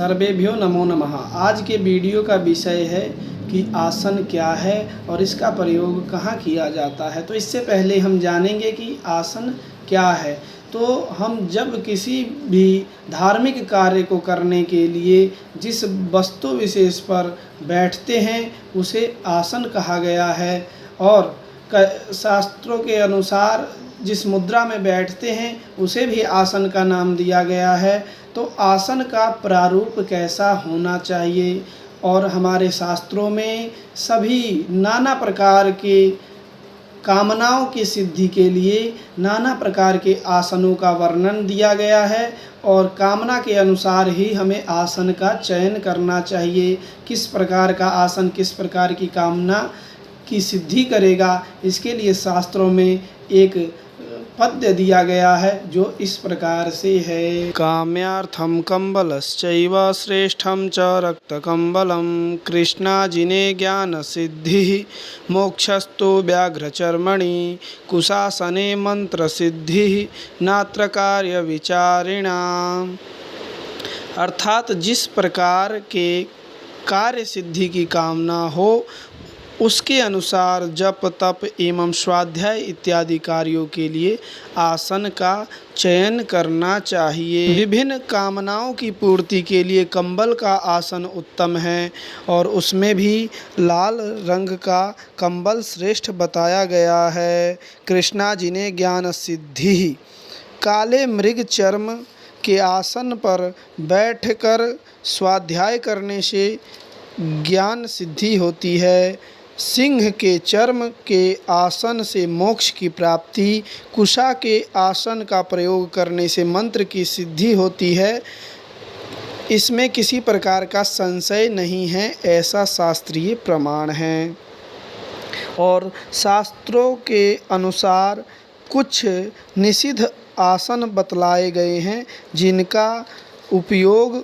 सर्वेभ्यो नमो नमः। आज के वीडियो का विषय है कि आसन क्या है और इसका प्रयोग कहाँ किया जाता है। तो इससे पहले हम जानेंगे कि आसन क्या है। तो हम जब किसी भी धार्मिक कार्य को करने के लिए जिस वस्तु विशेष पर बैठते हैं उसे आसन कहा गया है और शास्त्रों के अनुसार जिस मुद्रा में बैठते हैं उसे भी आसन का नाम दिया गया है। तो आसन का प्रारूप कैसा होना चाहिए और हमारे शास्त्रों में सभी नाना प्रकार के कामनाओं की सिद्धि के लिए नाना प्रकार के आसनों का वर्णन दिया गया है और कामना के अनुसार ही हमें आसन का चयन करना चाहिए। किस प्रकार का आसन किस प्रकार की कामना की सिद्धि करेगा, इसके लिए शास्त्रों में एक पद्य दिया गया है जो इस प्रकार से है। काम्यार्थम कंबलश्चैव श्रेष्ठम च रक्तकंबलम कृष्णाजिने ज्ञान सिद्धि मोक्षस्तु व्याघ्रचर्मणि कुशासने मंत्र सिद्धि नात्र कार्य विचारिणाम। अर्थात जिस प्रकार के कार्य सिद्धि की कामना हो उसके अनुसार जप तप एवं स्वाध्याय इत्यादि कार्यों के लिए आसन का चयन करना चाहिए। विभिन्न कामनाओं की पूर्ति के लिए कंबल का आसन उत्तम है और उसमें भी लाल रंग का कंबल श्रेष्ठ बताया गया है। कृष्णा जिन्हें ज्ञान सिद्धि, काले मृग चर्म के आसन पर बैठकर स्वाध्याय करने से ज्ञान सिद्धि होती है। सिंह के चर्म के आसन से मोक्ष की प्राप्ति, कुशा के आसन का प्रयोग करने से मंत्र की सिद्धि होती है। इसमें किसी प्रकार का संशय नहीं है, ऐसा शास्त्रीय प्रमाण है। और शास्त्रों के अनुसार कुछ निषिद्ध आसन बतलाए गए हैं जिनका उपयोग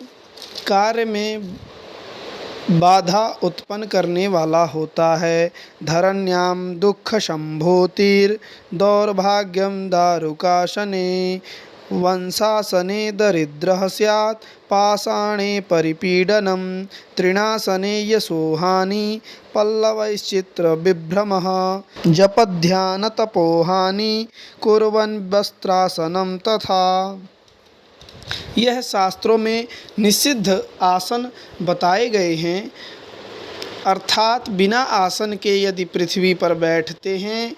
कार्य में बाधा उत्पन्न करने वाला होता है। धरण्याम दुख शंभोतिर दौर्भाग्यम दारुकासने वंशासने दरिद्रः स्यात् पाषाणे परिपीडनम तृणासने यशोहानि पल्लवैश्चित्र विभ्रमः जपध्यान तपोहानि कुर्वन् वस्त्रासनं तथा। यह शास्त्रों में निषिद्ध आसन बताए गए हैं। अर्थात बिना आसन के यदि पृथ्वी पर बैठते हैं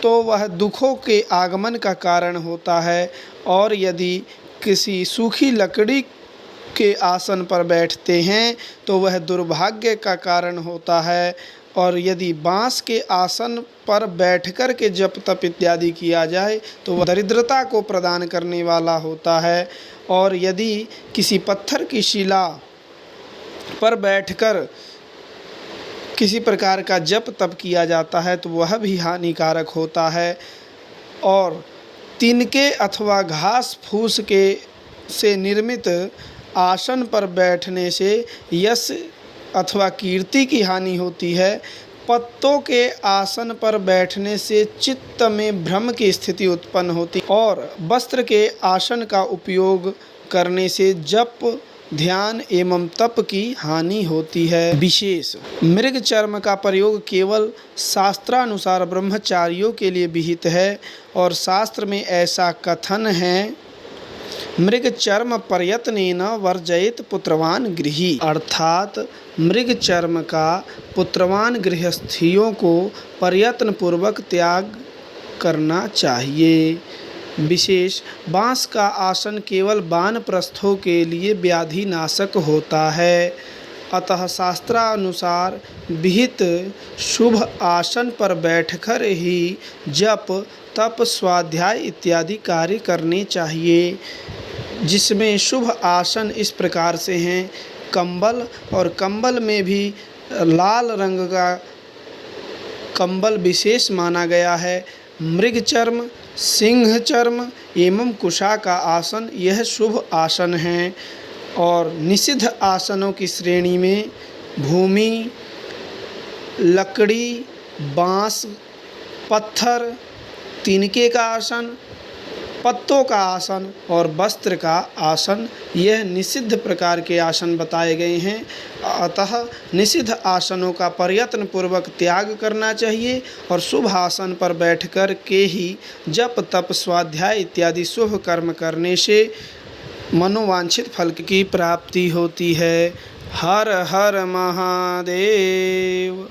तो वह दुखों के आगमन का कारण होता है और यदि किसी सूखी लकड़ी के आसन पर बैठते हैं तो वह दुर्भाग्य का कारण होता है और यदि बांस के आसन पर बैठकर के जप तप इत्यादि किया जाए तो वह दरिद्रता को प्रदान करने वाला होता है। और यदि किसी पत्थर की शिला पर बैठकर किसी प्रकार का जप तप किया जाता है तो वह भी हानिकारक होता है। और तिनके अथवा घास फूस के से निर्मित आसन पर बैठने से यश अथवा कीर्ति की हानि होती है। पत्तों के आसन पर बैठने से चित्त में भ्रम की स्थिति उत्पन्न होती और वस्त्र के आसन का उपयोग करने से जप ध्यान एवं तप की हानि होती है। विशेष मृग चर्म का प्रयोग केवल शास्त्रानुसार ब्रह्मचारियों के लिए विहित है और शास्त्र में ऐसा कथन है, मृग चर्म प्रयत्नेन वर्जयेत पुत्रवान गृही। अर्थात मृग चर्म का पुत्रवान गृहस्थियों को प्रयत्न पूर्वक त्याग करना चाहिए। विशेष बांस का आसन केवल वानप्रस्थों के लिए व्याधि नाशक होता है। अतः शास्त्रानुसार विहित शुभ आसन पर बैठकर ही जप तप स्वाध्याय इत्यादि कार्य करने चाहिए। जिसमें शुभ आसन इस प्रकार से हैं, कंबल, और कंबल में भी लाल रंग का कंबल विशेष माना गया है। मृग चर्म, सिंह चर्म एवं कुशा का आसन यह शुभ आसन हैं। और निषिद्ध आसनों की श्रेणी में भूमि, लकड़ी, बांस, पत्थर, तिनके का आसन, पत्तों का आसन और वस्त्र का आसन, यह निषिद्ध प्रकार के आसन बताए गए हैं। अतः निषिद्ध आसनों का प्रयत्न पूर्वक त्याग करना चाहिए और शुभ आसन पर बैठकर के ही जप तप स्वाध्याय इत्यादि शुभ कर्म करने से मनोवांछित फल की प्राप्ति होती है। हर हर महादेव।